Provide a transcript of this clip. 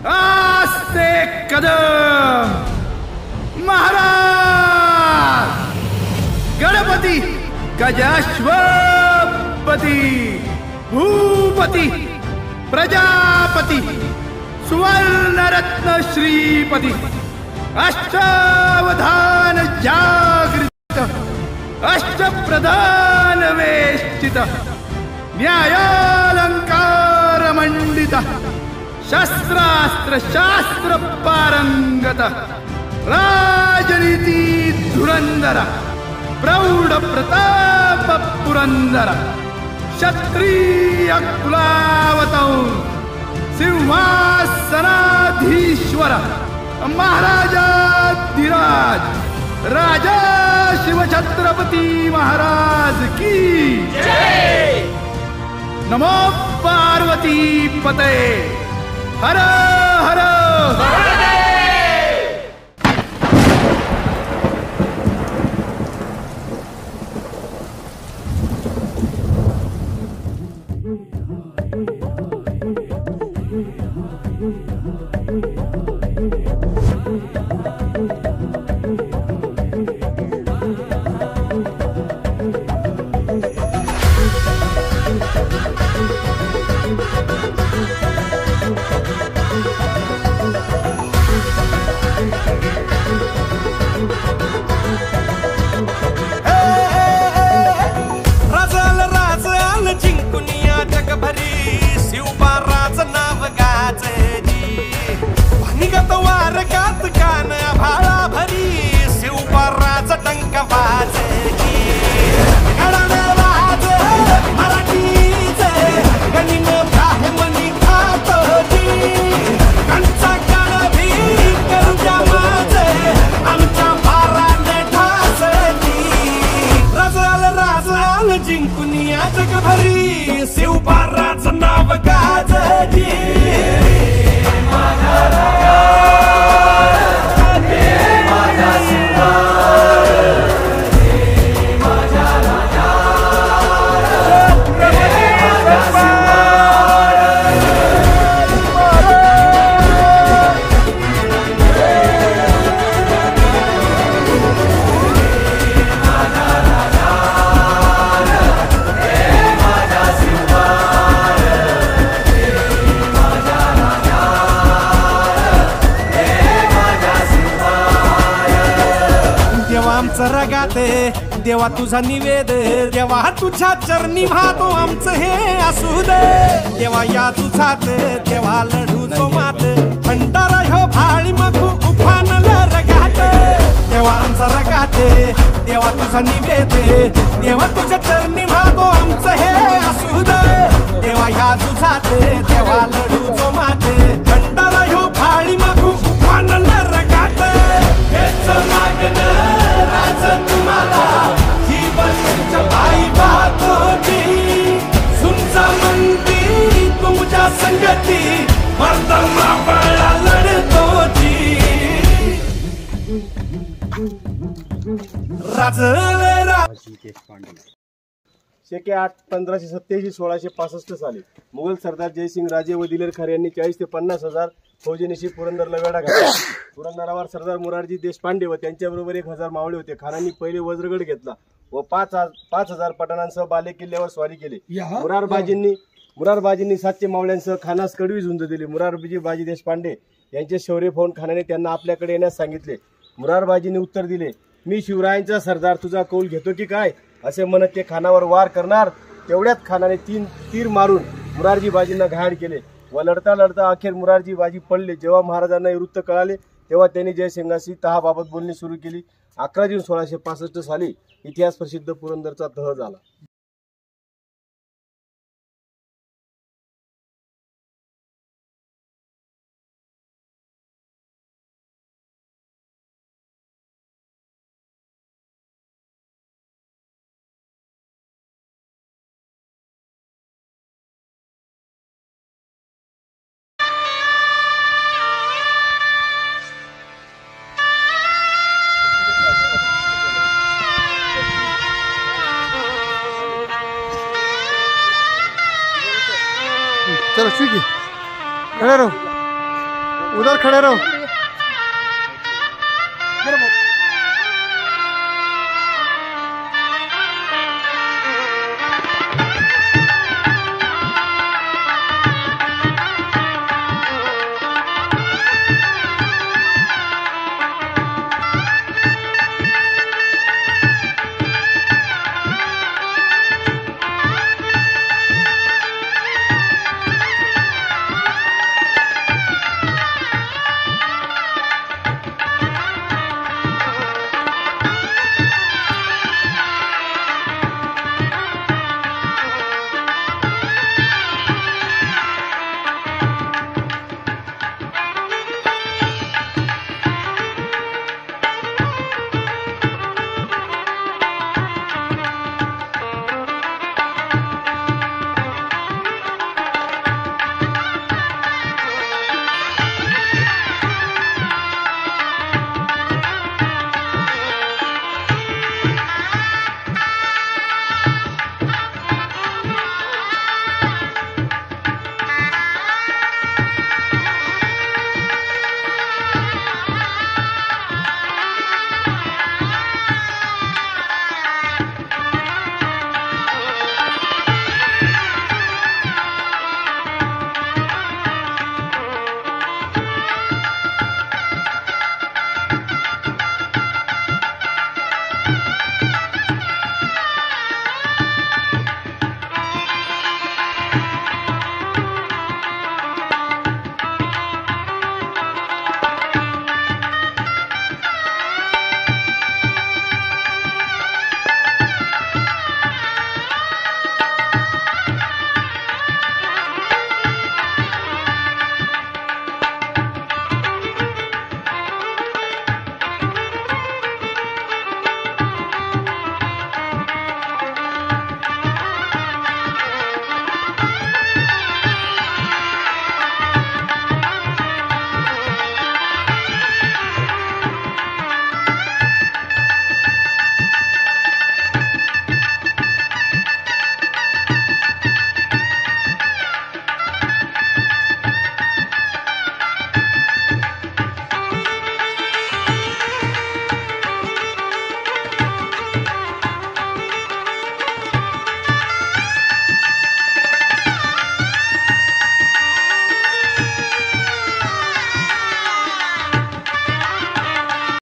आस्ते कदम महाराज गणपती गजाश्वपती भूपती प्रजापती सुवर्णरत्न श्रीपती अष्टावधान जागृत अष्टप्रधान वेष्टित न्यायालंकार मंडित शस्त्रास्त्र शास्त्र पारंगत राजनीती धुरंधर प्रौढ प्रताप पुरंदर क्षत्रिय कुलावतौर सिंहासनाधीश्वर महाराजाधिराज राजा शिवछत्रपती महाराज की जय। नमो पार्वती पते हर हर देवा तुझा निवेद देवा तुझ्या चरणी भातो आमचं हे असू दे देवा या तुझात देवा लढू तो मात भंडारा ह्यो भाळी मगू उफानल रगात देवा आमचा रगात देवा तुझा निवेद देवा तुझ्या चरणी भातो आमचं हे असू दे देवा या तुझात देवा लढू तो मात भंडारा ह्यो भाळी मगू उफानल रगात हेच मागन राज तुम्हाला तुमच्या संगती मर्दमा बळा लढतो जी शेके 8-1587-1665 साली मुघल सरदार जयसिंग राजे व दिलेर खान यांनी 40 ते 50 हजार फौजेनिशी पुरंदरला वेढा घातला। पुरंदरावर सरदार मुरारजी देशपांडे व त्यांच्याबरोबर 1000 मावळे होते। खानांनी पहिले वज्रगड घेतला व 5000 पठाणांसह बाले किल्ल्यावर स्वारी केली। मुरारबाजींनी 700 मावळ्यांसह खानास कडवी झुंज दिली। मुरारजी बाजी देशपांडे यांचे शौर्य पाहून खानाने त्यांना आपल्याकडे येण्यास सांगितले। मुरारबाजींनी उत्तर दिले, मी शिवरायांचा सरदार तुझा कौल घेतो की काय असे म्हणत ते खानावर वार करणार। तेवढ्यात खानाने 3 तीर मारून मुरारजी बाजींना घायल केले व लढता लढता अखेर मुरारजी बाजी पडले। जेव्हा महाराजांना हे वृत्त कळाले तेव्हा त्यांनी जयसिंगाशी तहाबाबत बोलणी सुरू केली। 11 जून 1665 साली इतिहास प्रसिद्ध पुरंदरचा तह झाला। चलो ठीक है खड़े रहो। उधर खड़े रहो।